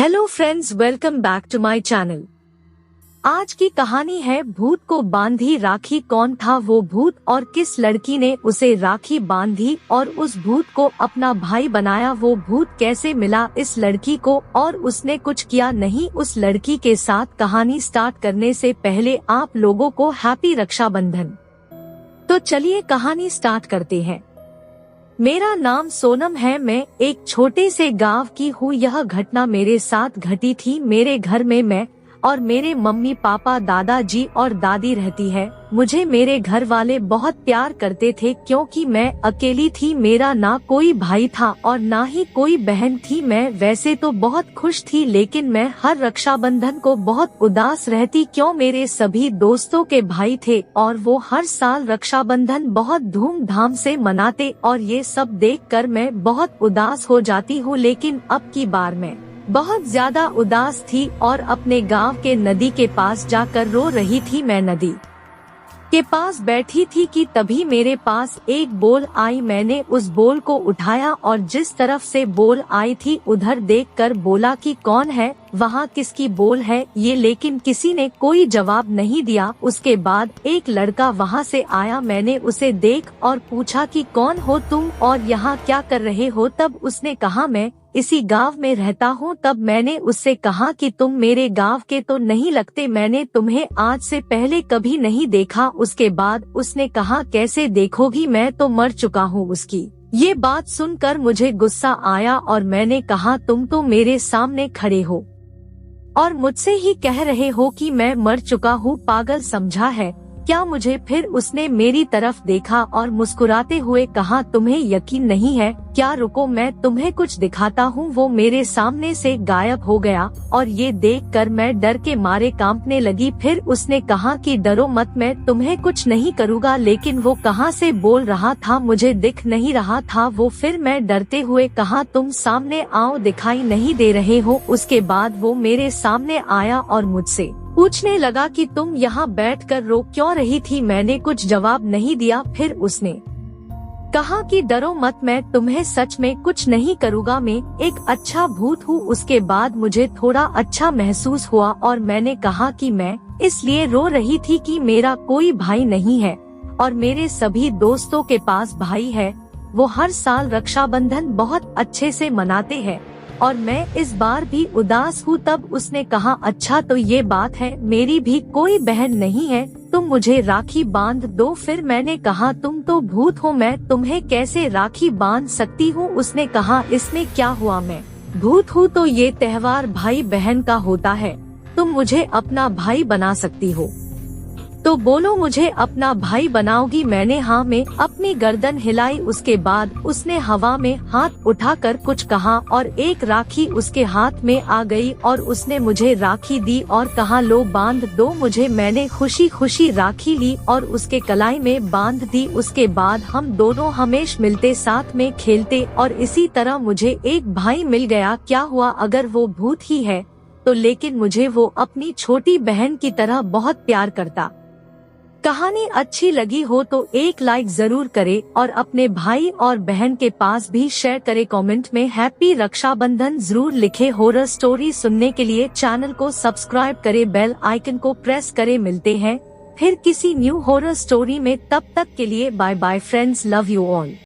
Hello friends, welcome back to my channel. आज की कहानी है भूत को बांधी राखी। कौन था वो भूत और किस लड़की ने उसे राखी बांधी और उस भूत को अपना भाई बनाया? वो भूत कैसे मिला इस लड़की को और उसने कुछ किया नहीं उस लड़की के साथ? कहानी स्टार्ट करने से पहले आप लोगों को हैप्पी रक्षाबंधन। तो चलिए कहानी स्टार्ट करते हैं। मेरा नाम सोनम है, मैं एक छोटे से गांव की हूँ। यह घटना मेरे साथ घटी थी। मेरे घर में मैं और मेरे मम्मी पापा, दादाजी और दादी रहती है। मुझे मेरे घर वाले बहुत प्यार करते थे क्योंकि मैं अकेली थी। मेरा ना कोई भाई था और ना ही कोई बहन थी। मैं वैसे तो बहुत खुश थी, लेकिन मैं हर रक्षाबंधन को बहुत उदास रहती क्यों मेरे सभी दोस्तों के भाई थे और वो हर साल रक्षाबंधन बहुत धूमधाम से मनाते और ये सब देखकर मैं बहुत उदास हो जाती हूँ। लेकिन अब की बार मैं बहुत ज्यादा उदास थी और अपने गांव के नदी के पास जाकर रो रही थी। मैं नदी के पास बैठी थी कि तभी मेरे पास एक बोल आई। मैंने उस बोल को उठाया और जिस तरफ से बोल आई थी उधर देखकर बोला कि कौन है वहाँ, किसकी बोल है ये? लेकिन किसी ने कोई जवाब नहीं दिया। उसके बाद एक लड़का वहाँ से आया। मैंने उसे देख और पूछा कि कौन हो तुम और यहाँ क्या कर रहे हो? तब उसने कहा मैं इसी गांव में रहता हूँ। तब मैंने उससे कहा कि तुम मेरे गांव के तो नहीं लगते, मैंने तुम्हें आज से पहले कभी नहीं देखा। उसके बाद उसने कहा कैसे देखोगी, मैं तो मर चुका हूँ। उसकी ये बात सुनकर मुझे गुस्सा आया और मैंने कहा तुम तो मेरे सामने खड़े हो और मुझसे ही कह रहे हो कि मैं मर चुका हूँ, पागल समझा है क्या मुझे? फिर उसने मेरी तरफ देखा और मुस्कुराते हुए कहा तुम्हें यकीन नहीं है क्या? रुको मैं तुम्हें कुछ दिखाता हूँ। वो मेरे सामने से गायब हो गया और ये देखकर मैं डर के मारे कांपने लगी। फिर उसने कहा कि डरो मत, मैं तुम्हें कुछ नहीं करूँगा। लेकिन वो कहाँ से बोल रहा था मुझे दिख नहीं रहा था वो। फिर मैं डरते हुए कहा तुम सामने आओ, दिखाई नहीं दे रहे हो? उसके बाद वो मेरे सामने आया और मुझसे पूछने लगा कि तुम यहाँ बैठकर रो क्यों रही थी? मैंने कुछ जवाब नहीं दिया। फिर उसने कहा कि डरो मत, मैं तुम्हें सच में कुछ नहीं करूँगा, मैं एक अच्छा भूत हूँ। उसके बाद मुझे थोड़ा अच्छा महसूस हुआ और मैंने कहा कि मैं इसलिए रो रही थी कि मेरा कोई भाई नहीं है और मेरे सभी दोस्तों के पास भाई है। वो हर साल रक्षाबंधन बहुत अच्छे से मनाते हैं और मैं इस बार भी उदास हूँ। तब उसने कहा अच्छा तो ये बात है, मेरी भी कोई बहन नहीं है, तुम मुझे राखी बांध दो। फिर मैंने कहा तुम तो भूत हो, मैं तुम्हें कैसे राखी बांध सकती हूँ? उसने कहा इसमें क्या हुआ, मैं भूत हूँ तो ये त्योहार भाई बहन का होता है, तुम मुझे अपना भाई बना सकती हो तो बोलो मुझे अपना भाई बनाओगी? मैंने हाँ में अपनी गर्दन हिलाई। उसके बाद उसने हवा में हाथ उठाकर कुछ कहा और एक राखी उसके हाथ में आ गई और उसने मुझे राखी दी और कहा लो बांध दो मुझे। मैंने खुशी खुशी राखी ली और उसके कलाई में बांध दी। उसके बाद हम दोनों हमेशा मिलते, साथ में खेलते और इसी तरह मुझे एक भाई मिल गया। क्या हुआ अगर वो भूत ही है तो, लेकिन मुझे वो अपनी छोटी बहन की तरह बहुत प्यार करता। कहानी अच्छी लगी हो तो एक लाइक जरूर करें और अपने भाई और बहन के पास भी शेयर करें। कमेंट में हैप्पी रक्षाबंधन जरूर लिखें। हॉरर स्टोरी सुनने के लिए चैनल को सब्सक्राइब करें, बेल आइकन को प्रेस करें। मिलते हैं फिर किसी न्यू हॉरर स्टोरी में, तब तक के लिए bye bye friends, love you all.